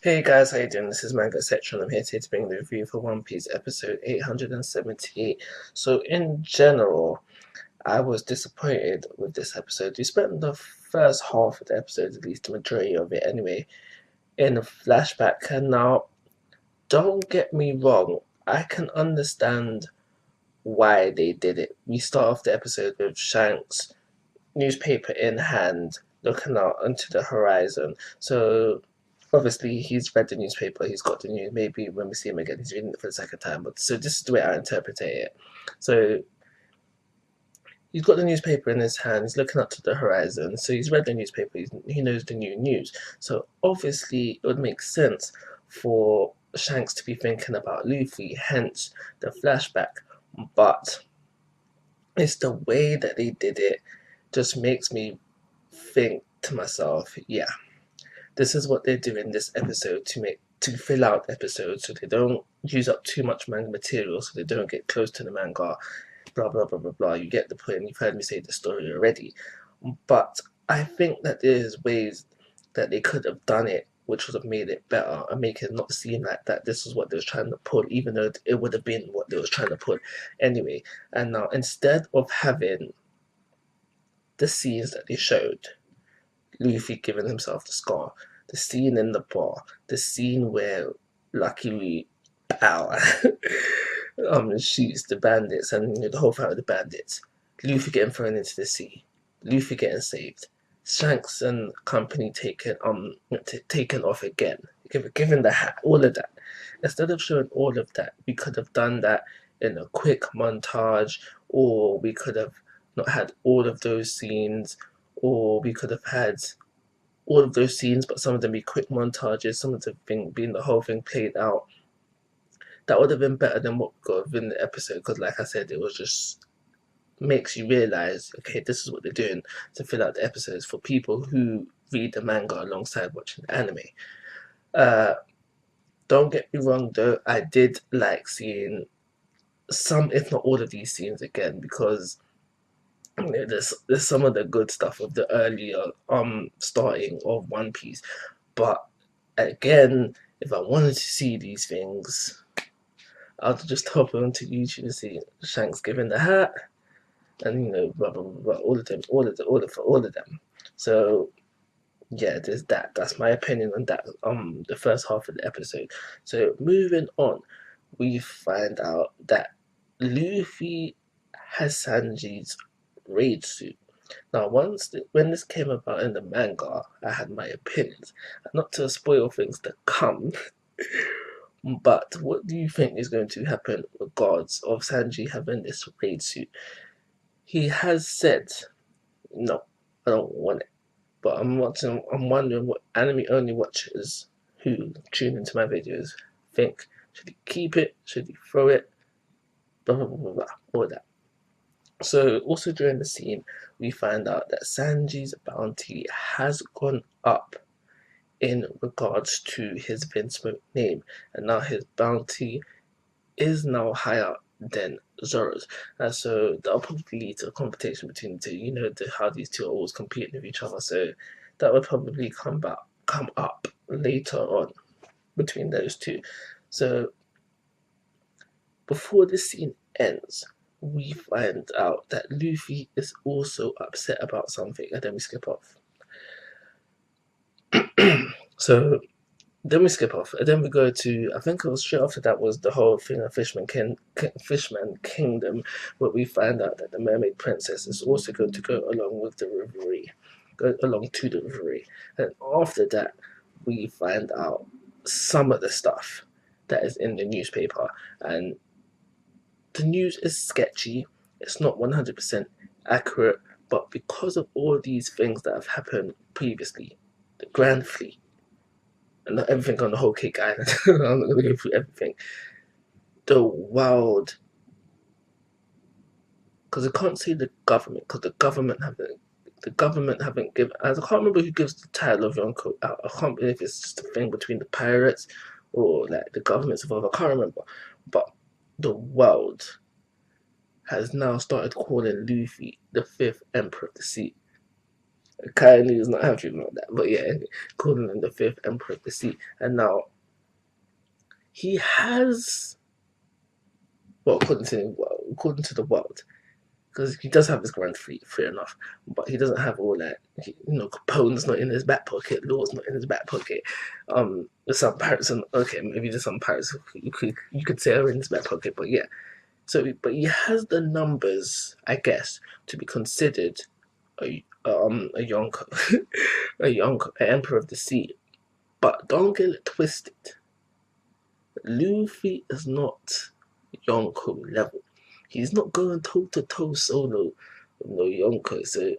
Hey guys, how you doing? This is Mango Section. I'm here today to bring the review for One Piece episode 878. So in general, I was disappointed with this episode. We spent the first half of the episode, at least the majority of it anyway, in a flashback. And now, don't get me wrong, I can understand why they did it. We start off the episode with Shanks, newspaper in hand, looking out onto the horizon. So obviously he's read the newspaper, he's got the news. Maybe when we see him again, he's reading it for the second time. But so this is the way I interpret it. So he's got the newspaper in his hand, he's looking up to the horizon. So he's read the newspaper, he knows the new news. So obviously it would make sense for Shanks to be thinking about Luffy, hence the flashback. But it's the way that they did it just makes me think to myself, yeah, this is what they're doing this episode to fill out episodes so they don't use up too much manga material, so they don't get close to the manga, blah blah blah blah blah. You get the point. You've heard me say the story already. But I think that there's ways that they could have done it which would have made it better and make it not seem like that this is what they was trying to pull, even though it would have been what they was trying to pull anyway. And now instead of having the scenes that they showed, Luffy giving himself the scar, the scene in the bar, the scene where Lucky Pow shoots the bandits and the whole fight with the bandits, Luffy getting thrown into the sea, Luffy getting saved, Shanks and company taken off again, given the hat, all of that. Instead of showing all of that, we could have done that in a quick montage, or we could have not had all of those scenes, or we could have had all of those scenes, but some of them be quick montages, some of them being the whole thing played out. That would have been better than what we got in the episode, because like I said, it was just makes you realize, okay, this is what they're doing to fill out the episodes for people who read the manga alongside watching the anime. Uh, don't get me wrong though, I did like seeing some, if not all of these scenes again, because there's some of the good stuff of the earlier starting of One Piece. But again, if I wanted to see these things, I'll just hop onto YouTube and see Shanks giving the hat, and blah blah blah, all of them, all of them. So yeah, there's that. That's my opinion on that. The first half of the episode. So moving on, we find out that Luffy has Sanji's raid suit. Now, when this came about in the manga, I had my opinions. Not to spoil things to come, but what do you think is going to happen regards of Sanji having this raid suit? He has said, no, I don't want it. But I'm wondering what anime only watchers who tune into my videos think. Should he keep it? Should he throw it? Blah blah blah blah blah. All that. So also during the scene, we find out that Sanji's bounty has gone up in regards to his Vinsmoke name, and now his bounty is now higher than Zoro's. And so that'll probably lead to a competition between the two. How these two are always competing with each other. So that would probably come up later on between those two. So before this scene ends, we find out that Luffy is also upset about something, and then we skip off. So then we skip off, and then we go to, I think it was straight after that was the whole thing of Fishman Kingdom, where we find out that the Mermaid Princess is also going to go along with the Reverie, go along to the Reverie. And after that, we find out some of the stuff that is in the newspaper, and the news is sketchy. It's not 100% accurate, but because of all these things that have happened previously, the Grand Fleet, and not everything on the whole Cake Island. I'm not going to go through everything. The world, because I can't say the government, because the government haven't given. I can't remember who gives the title of Yonko out. I can't believe if it's just a thing between the pirates or like the governments involved. I can't remember, but the world has now started calling Luffy the fifth Emperor of the Sea. Kindly is not happy about that. But yeah, calling him the fifth Emperor of the Sea. And now he has, well, according to the world, because he does have his grand fleet, fair enough, but he doesn't have all that. Capone's not in his back pocket, Law's not in his back pocket. There's some pirates, and okay, maybe there's some pirates you could say are in his back pocket, but yeah. So, but he has the numbers, I guess, to be considered a Yonko, a Yonko, an Emperor of the Sea. But don't get it twisted. Luffy is not Yonko level. He's not going toe to toe solo with no Yonko. So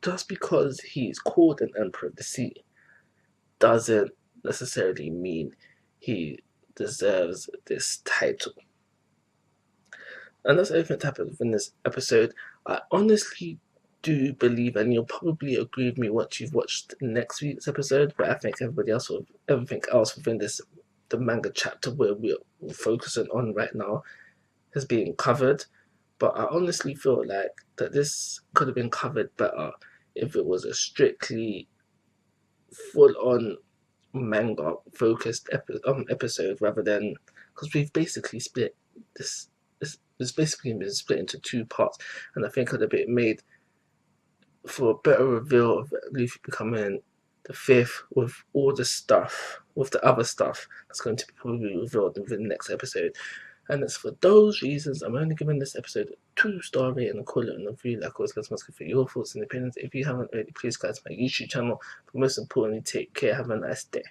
just because he's called an Emperor of the Sea doesn't necessarily mean he deserves this title. And that's everything that happened in this episode. I honestly do believe, and you'll probably agree with me once you've watched next week's episode, but I think everything else within the manga chapter where we're focusing on right now has been covered. But I honestly feel like that this could have been covered better if it was a strictly full-on manga focused episode rather than, because we've basically split this. It's basically been split into two parts, and I think it could have been made for a better reveal of Luffy becoming the fifth with all the stuff, with the other stuff that's going to be probably revealed in the next episode. And it's for those reasons I'm only giving this episode a 2-star rating and call it a review. Like always, let's ask for your thoughts and opinions. If you haven't already, please go to my YouTube channel. But most importantly, take care. Have a nice day.